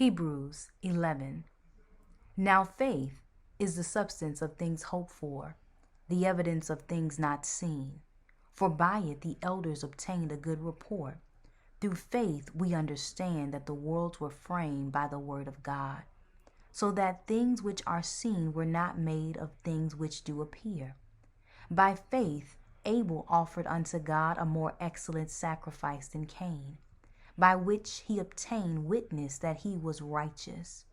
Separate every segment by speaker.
Speaker 1: Hebrews 11. Now faith is the substance of things hoped for, the evidence of things not seen. For by it the elders obtained a good report. Through faith we understand that the worlds were framed by the word of God, so that things which are seen were not made of things which do appear. By faith Abel offered unto God a more excellent sacrifice than Cain, by which he obtained witness that he was righteous,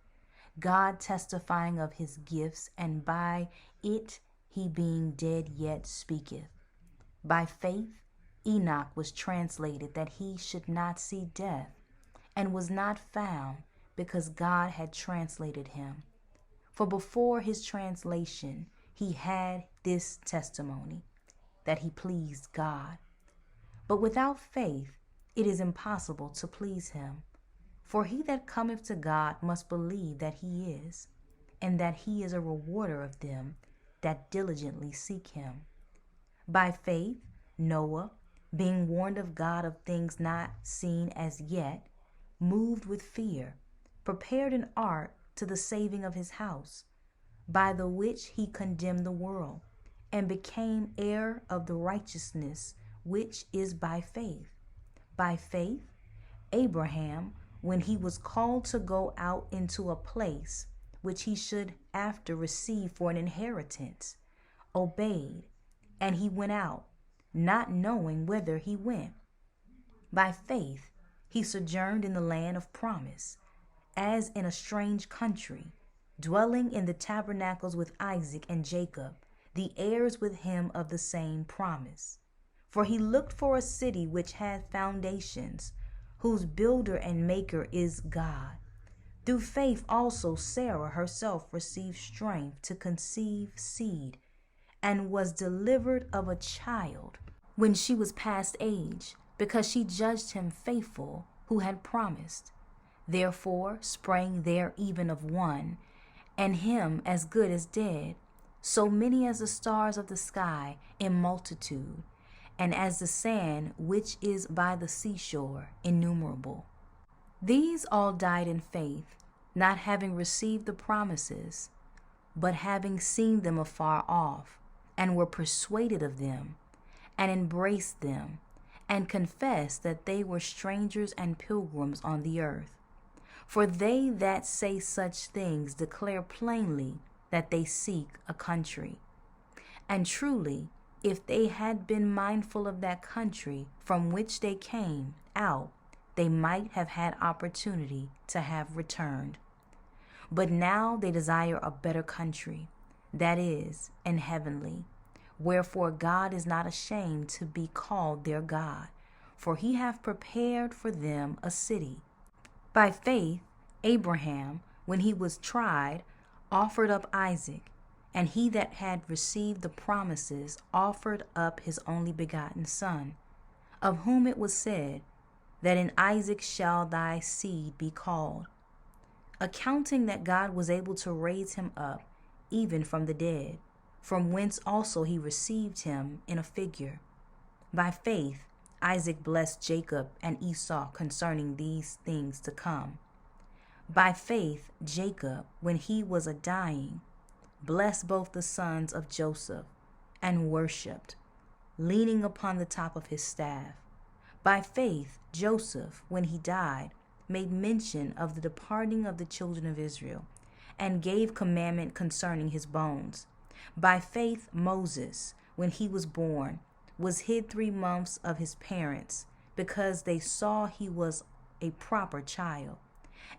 Speaker 1: God testifying of his gifts, and by it he being dead yet speaketh. By faith Enoch was translated that he should not see death, and was not found, because God had translated him. For before his translation he had this testimony, that he pleased God. But without faith it is impossible to please him. For he that cometh to God must believe that he is, and that he is a rewarder of them that diligently seek him. By faith Noah, being warned of God of things not seen as yet, moved with fear, prepared an ark to the saving of his house, by the which he condemned the world, and became heir of the righteousness which is by faith. By faith Abraham, when he was called to go out into a place which he should after receive for an inheritance, obeyed, and he went out, not knowing whither he went. By faith he sojourned in the land of promise, as in a strange country, dwelling in the tabernacles with Isaac and Jacob, the heirs with him of the same promise. For he looked for a city which hath foundations, whose builder and maker is God. Through faith also Sarah herself received strength to conceive seed, and was delivered of a child when she was past age, because she judged him faithful who had promised. Therefore sprang there even of one, and him as good as dead, so many as the stars of the sky in multitude, and as the sand which is by the seashore innumerable. These all died in faith, not having received the promises, but having seen them afar off, and were persuaded of them, and embraced them, and confessed that they were strangers and pilgrims on the earth. For they that say such things declare plainly that they seek a country. And truly, if they had been mindful of that country from which they came out, they might have had opportunity to have returned. But now they desire a better country, that is, an heavenly. Wherefore God is not ashamed to be called their God, for he hath prepared for them a city. By faith Abraham, when he was tried, offered up Isaac, and he that had received the promises offered up his only begotten son, of whom it was said, that in Isaac shall thy seed be called, accounting that God was able to raise him up even from the dead, from whence also he received him in a figure. By faith Isaac blessed Jacob and Esau concerning these things to come. By faith Jacob, when he was a dying, blessed both the sons of Joseph, and worshipped, leaning upon the top of his staff. By faith Joseph, when he died, made mention of the departing of the children of Israel, and gave commandment concerning his bones. By faith Moses, when he was born, was hid 3 months of his parents, because they saw he was a proper child,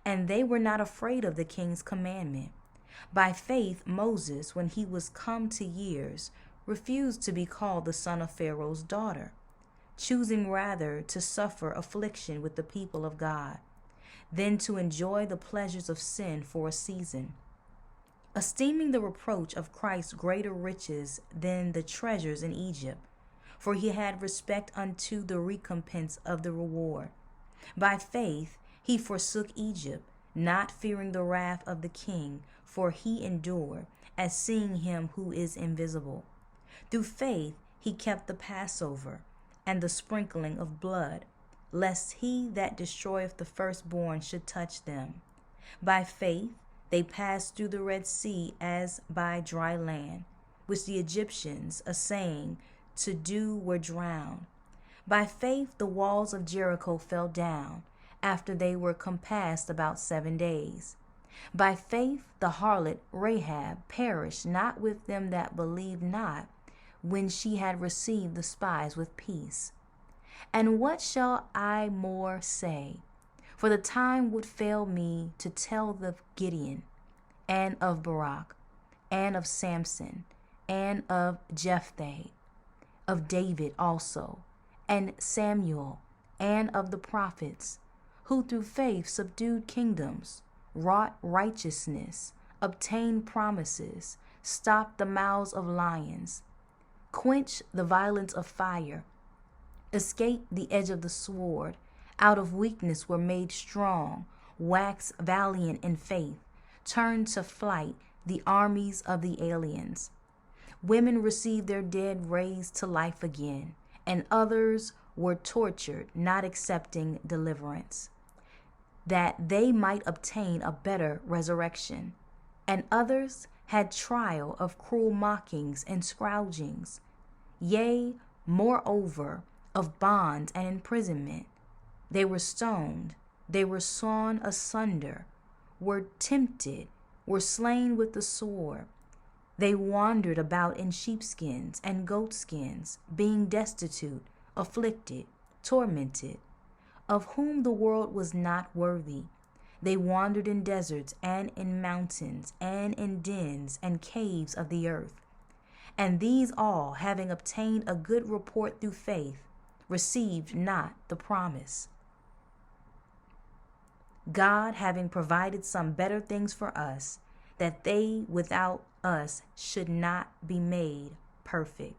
Speaker 1: and they were not afraid of the king's commandment. By faith Moses, when he was come to years, refused to be called the son of Pharaoh's daughter, choosing rather to suffer affliction with the people of God, than to enjoy the pleasures of sin for a season, esteeming the reproach of Christ greater riches than the treasures in Egypt, for he had respect unto the recompense of the reward. By faith he forsook Egypt, not fearing the wrath of the king, for he endured, as seeing him who is invisible. Through faith he kept the Passover, and the sprinkling of blood, lest he that destroyeth the firstborn should touch them. By faith they passed through the Red Sea as by dry land, which the Egyptians, assaying to do, were drowned. By faith the walls of Jericho fell down, after they were compassed about 7 days. By faith the harlot Rahab perished not with them that believed not, when she had received the spies with peace. And what shall I more say? For the time would fail me to tell of Gideon, and of Barak, and of Samson, and of Jephthah, of David also, and Samuel, and of the prophets, who through faith subdued kingdoms, wrought righteousness, obtained promises, stopped the mouths of lions, quenched the violence of fire, escaped the edge of the sword, out of weakness were made strong, waxed valiant in faith, turned to flight the armies of the aliens. Women received their dead raised to life again, and others were tortured, not accepting deliverance, that they might obtain a better resurrection. And others had trial of cruel mockings and scourgings, yea, moreover, of bonds and imprisonment. They were stoned, they were sawn asunder, were tempted, were slain with the sword. They wandered about in sheepskins and goatskins, being destitute, afflicted, tormented, of whom the world was not worthy. They wandered in deserts and in mountains and in dens and caves of the earth. And these all, having obtained a good report through faith, received not the promise, God having provided some better things for us, that they without us should not be made perfect.